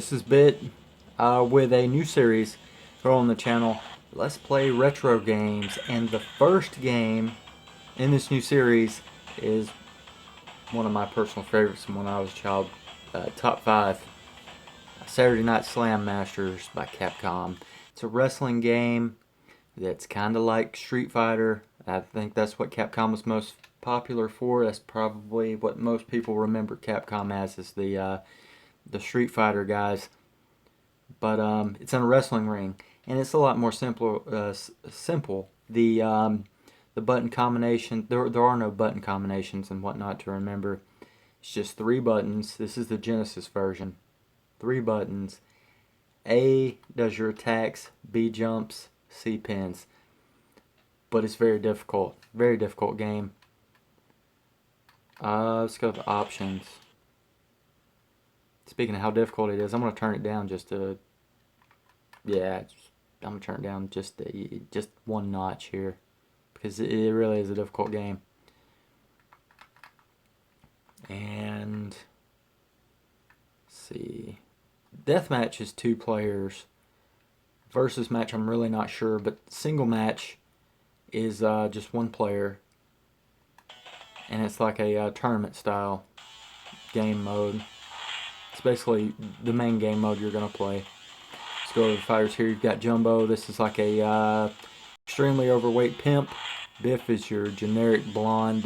This is Bit with a new series here on the channel. Let's play retro games, and the first game in this new series is one of my personal favorites from when I was a child. Top 5 Saturday Night Slam Masters by Capcom. It's a wrestling game that's kind of like Street Fighter. I think that's what Capcom was most popular for. That's probably what most people remember Capcom as, is the Street Fighter guys. But it's in a wrestling ring, and it's a lot more simple. The button combination, there are no button combinations and whatnot to remember. It's just 3 buttons. This is the Genesis version. 3 buttons. A does your attacks, B jumps, C pins. But it's very difficult. Very difficult game. Let's go to options. Speaking of how difficult it is, I'm going to turn it down just to... Yeah, I'm going to turn it down just one notch here, because it really is a difficult game. And... let's see... Deathmatch is 2 players. Versus match, I'm really not sure, but single match is just 1 player. And it's like a tournament style game mode. It's basically the main game mode you're going to play. Let's go over the fighters here. You've got Jumbo. This is like a extremely overweight pimp. Biff is your generic blonde,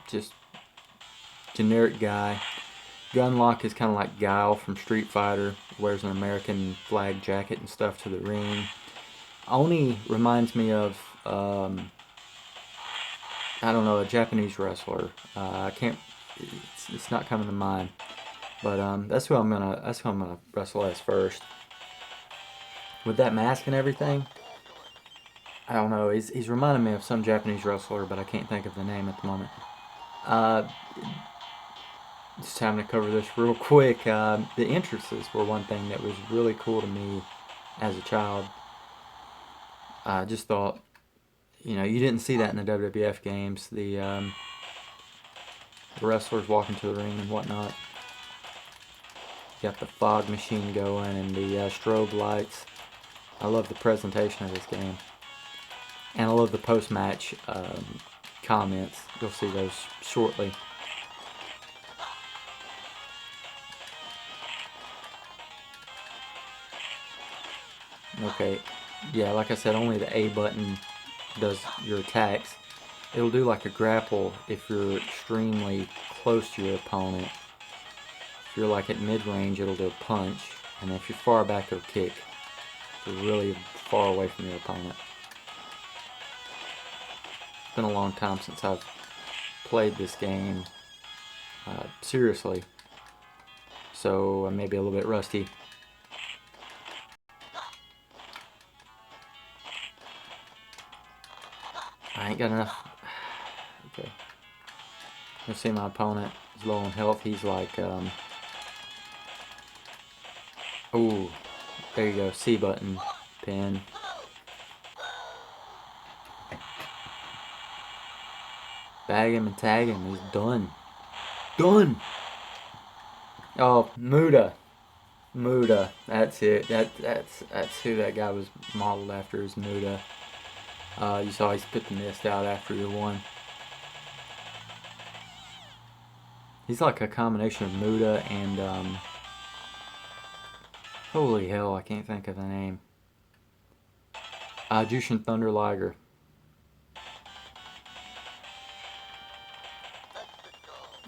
just generic guy. Gunlock is kind of like Guile from Street Fighter. Wears an American flag jacket and stuff to the ring. Oni reminds me of, I don't know, a Japanese wrestler. I can't, it's not coming to mind. But that's who I'm gonna wrestle as first. With that mask and everything, I don't know. He's reminding me of some Japanese wrestler, but I can't think of the name at the moment. Just time to cover this real quick. The entrances were one thing that was really cool to me as a child. I just thought, you know, you didn't see that in the WWF games. The wrestlers walking to the ring and whatnot. You got the fog machine going and the strobe lights. I love the presentation of this game. And I love the post-match comments. You'll see those shortly. Okay, yeah, like I said, only the A button does your attacks. It'll do like a grapple if you're extremely close to your opponent. If you're like at mid-range, it'll do a punch, and if you're far back, it'll kick. So really far away from your opponent. It's been a long time since I've played this game seriously, so I may be a little bit rusty. I ain't got enough. Okay. You see my opponent is low on health. He's like, ooh, there you go. C button, pin. Bag him and tag him. He's done. Done. Oh, Muda. Muda. That's it. That's who that guy was modeled after, is Muda. You saw he spit the mist out after he won. He's like a combination of Muda and, holy hell, I can't think of the name. Jushin Thunder Liger.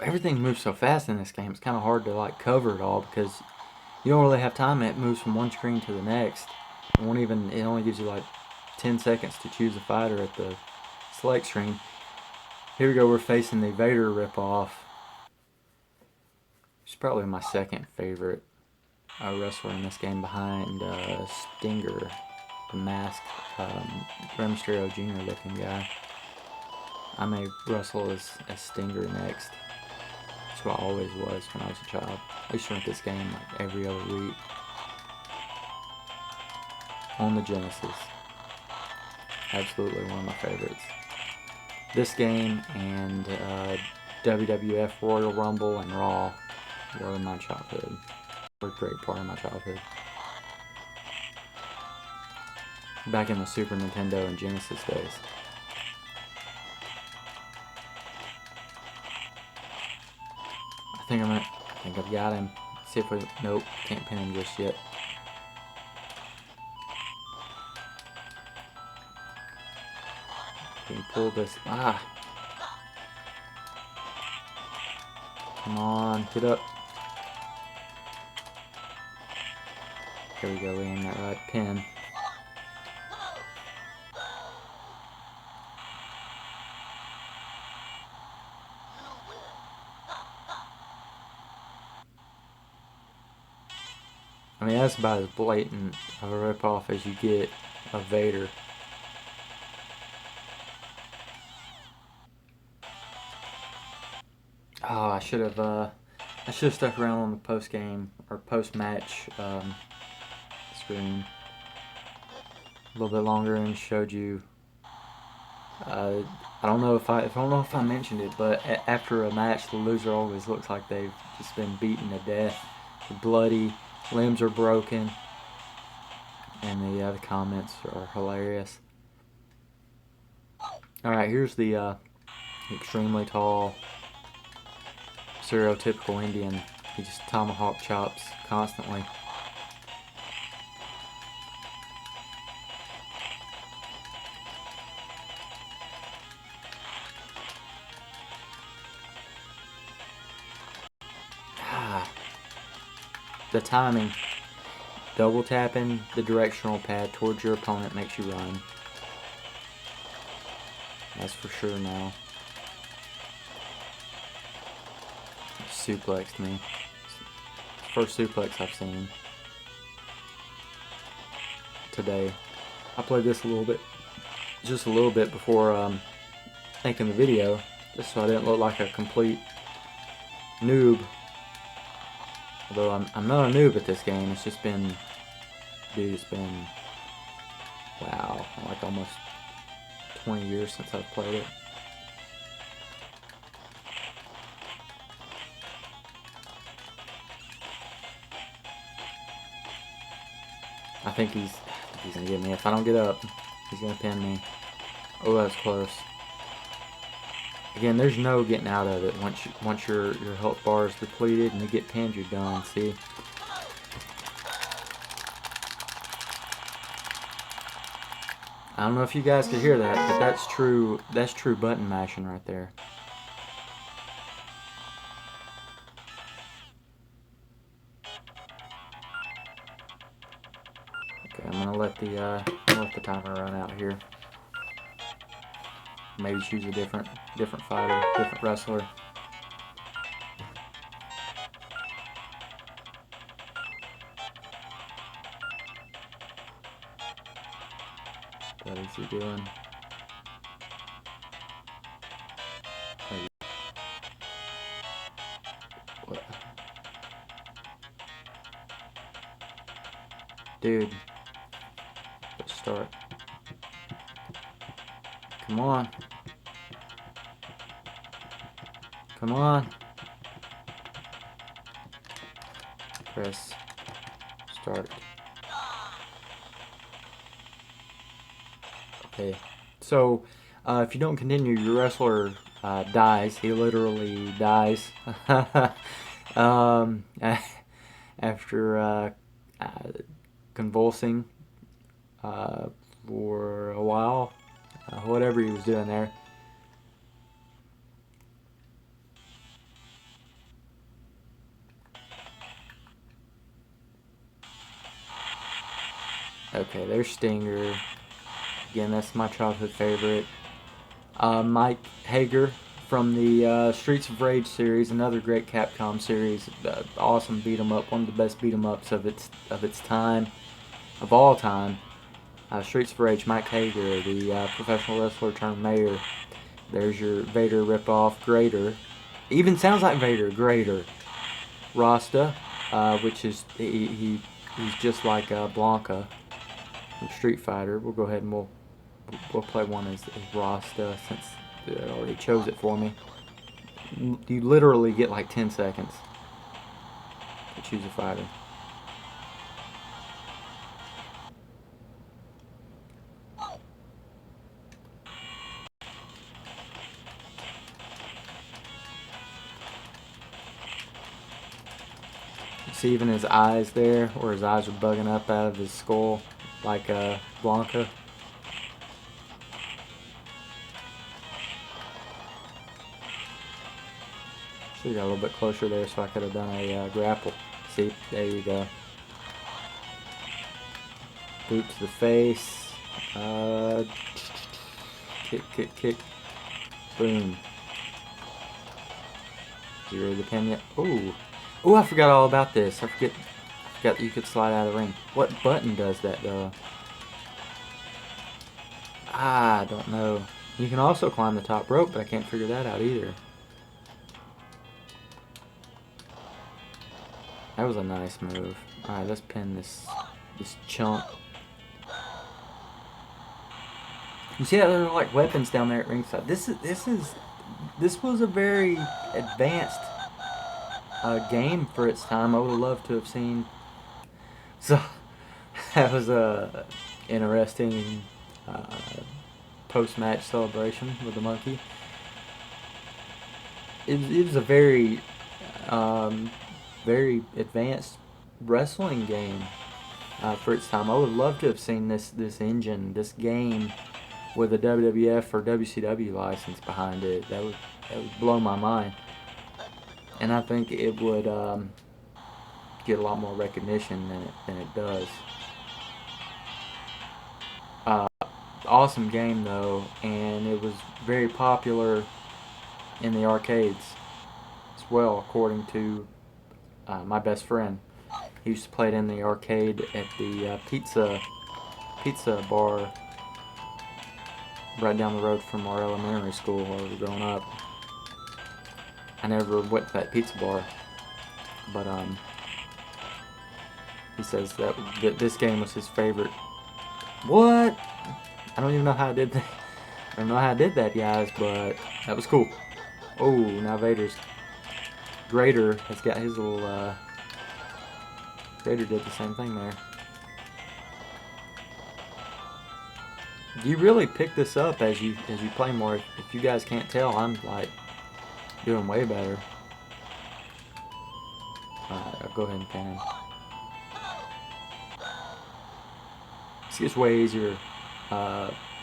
Everything moves so fast in this game, it's kind of hard to like cover it all, because you don't really have time. It moves from one screen to the next. It only gives you like 10 seconds to choose a fighter at the select screen. Here we go, we're facing the Vader ripoff. He's probably my second favorite wrestler in this game, behind Stinger, the masked Rey Mysterio Jr. looking guy. I may wrestle as Stinger next. That's what I always was when I was a child. I used to rent this game like every other week on the Genesis. Absolutely one of my favorites. This game and WWF Royal Rumble and Raw were my childhood. a great part of my childhood. Back in the Super Nintendo and Genesis days. I think I've got him. See if we, nope, can't pin him just yet. Can pull this, come on, get up. There we go, we aim that right pin. I mean, that's about as blatant of a ripoff as you get of Vader. Oh, I should have stuck around on the post game or post match screen a little bit longer and showed you. I don't know if I mentioned it, but after a match, the loser always looks like they've just been beaten to death, bloody, limbs are broken, and the comments are hilarious. All right, here's the extremely tall, stereotypical Indian. He just tomahawk chops constantly. The timing. Double tapping the directional pad towards your opponent makes you run. That's for sure now. Suplexed me. First suplex I've seen today. I played this just a little bit before making the video, just so I didn't look like a complete noob. Although I'm not a noob at this game, it's just been, dude, it's been, wow, like almost 20 years since I've played it. I think he's gonna get me. If I don't get up, he's gonna pin me. Oh, that's close. Again, there's no getting out of it. Once your health bar is depleted and you get pinned, you're done. See? I don't know if you guys could hear that, but that's true. That's true button mashing right there. Okay, I'm gonna let the timer run out here. Maybe choose a different fighter, different wrestler. What is he doing? What? Dude, let's start. Come on. Come on. Press start. Okay. So, if you don't continue, your wrestler dies. He literally dies. After convulsing for a while. Whatever he was doing there. Okay, there's Stinger. Again, that's my childhood favorite. Mike Hager from the Streets of Rage series, another great Capcom series. Awesome beat 'em up, one of the best beat 'em ups of its time, of all time. Streets of Rage, Mike Hager, the professional wrestler turned mayor. There's your Vader ripoff, Greater. Even sounds like Vader, Greater. Rasta, which is he's just like Blanca from Street Fighter. We'll go ahead and we'll play one as Rasta since it already chose it for me. You literally get like 10 seconds to choose a fighter. See even his eyes there, where his eyes are bugging up out of his skull, like Blanca. Should have got a little bit closer there so I could have done a grapple. See, there you go. Boot to the face. Kick, kick, kick. Boom. Is you ready to pin yet? Ooh. Ooh, I forgot all about this. I forgot that you could slide out of the ring. What button does that though? I don't know. You can also climb the top rope, but I can't figure that out either. That was a nice move. Alright, let's pin this chump. You see how there are like weapons down there at ringside? This was a very advanced game for its time. I would have loved to have seen. So that was a interesting post-match celebration with the monkey. It was a very very advanced wrestling game for its time. I would love to have seen this this game with a WWF or WCW license behind it. That would blow my mind, and I think it would get a lot more recognition than it does. Awesome game though, and it was very popular in the arcades as well, according to my best friend. He used to play it in the arcade at the pizza bar right down the road from our elementary school while we were growing up. I never went to that pizza bar, but he says that this game was his favorite. What? I don't even know how I did that. I don't know how I did that, guys, but that was cool. Oh, now Grader has got his little. Grader did the same thing there. You really pick this up as you play more. If you guys can't tell, I'm like doing way better. Alright, I'll go ahead and pin him. This gets way easier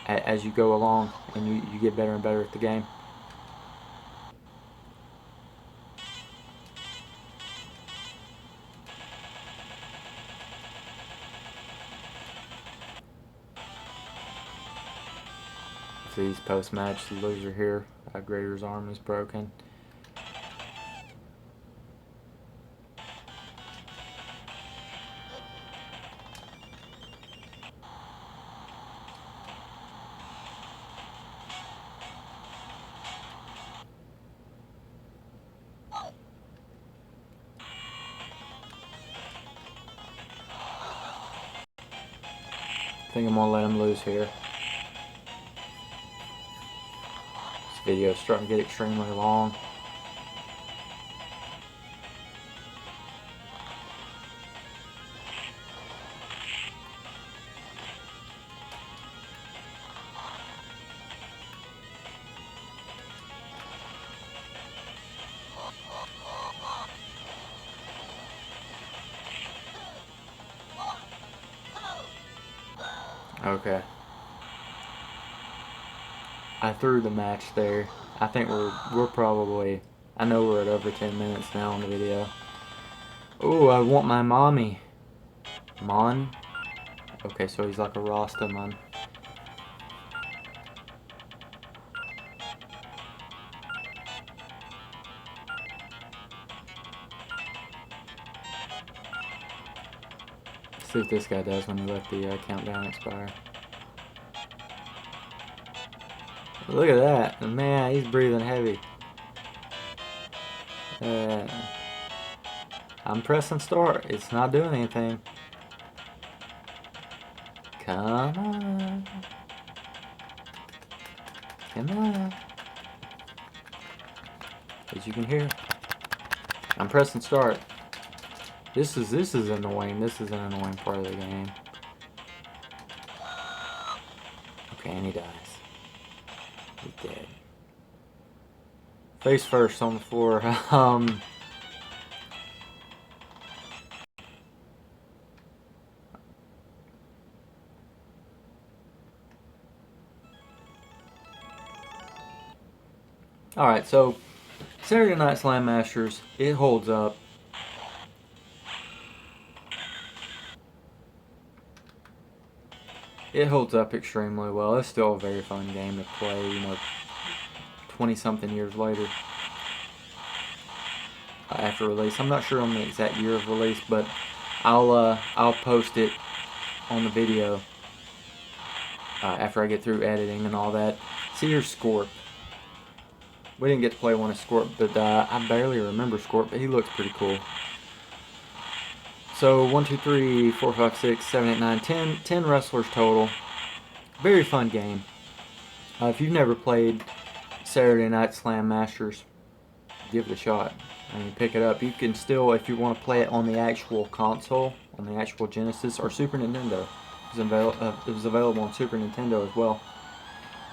as you go along and you get better and better at the game. These post-match, the loser here, Grader's arm is broken. I think I'm gonna let him lose here. This video is starting to get extremely long. Okay. I threw the match there. I think we're probably, I know we're at over 10 minutes now on the video. Ooh, I want my mommy. Mon? Okay, so he's like a Rasta man. Let's see what this guy does when he let the countdown expire. Look at that. Man, he's breathing heavy. I'm pressing start. It's not doing anything. Come on. Come on. As you can hear, I'm pressing start. This is annoying. This is an annoying part of the game. Okay, and he dies. He's dead. Face first on the floor. Alright, so Saturday Night Slam Masters, it holds up. It holds up extremely well. It's still a very fun game to play, 20-something years later after release. I'm not sure on the exact year of release, but I'll post it on the video after I get through editing and all that. See, here's Scorp. We didn't get to play one of Scorp, but I barely remember Scorp, but he looks pretty cool. So 1, 2, 3, 4, 5, 6, 7, 8, 9, 10 wrestlers total. Very fun game. If you've never played Saturday Night Slam Masters, give it a shot. I mean, pick it up. You can still, if you want to play it on the actual console, on the actual Genesis or Super Nintendo. It was available on Super Nintendo as well.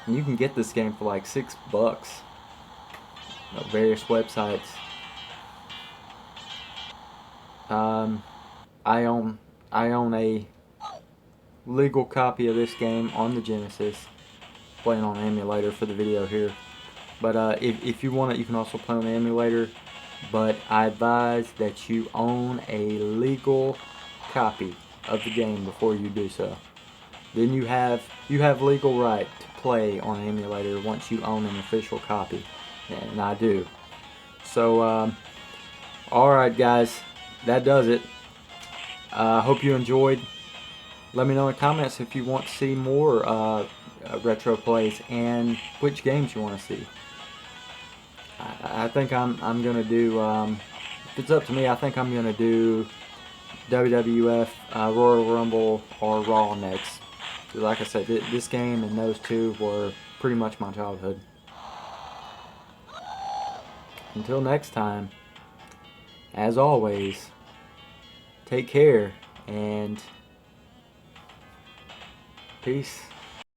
And you can get this game for like $6. Various websites. I own a legal copy of this game on the Genesis. Playing on an emulator for the video here. But if you want it, you can also play on the emulator. But I advise that you own a legal copy of the game before you do so. Then you have legal right to play on an emulator once you own an official copy, and I do. So, alright guys, that does it. I hope you enjoyed. Let me know in the comments if you want to see more retro plays and which games you want to see. I think I'm gonna do. If it's up to me, I think I'm gonna do WWF, Royal Rumble, or Raw next. Like I said, this game and those two were pretty much my childhood. Until next time, as always, take care and peace.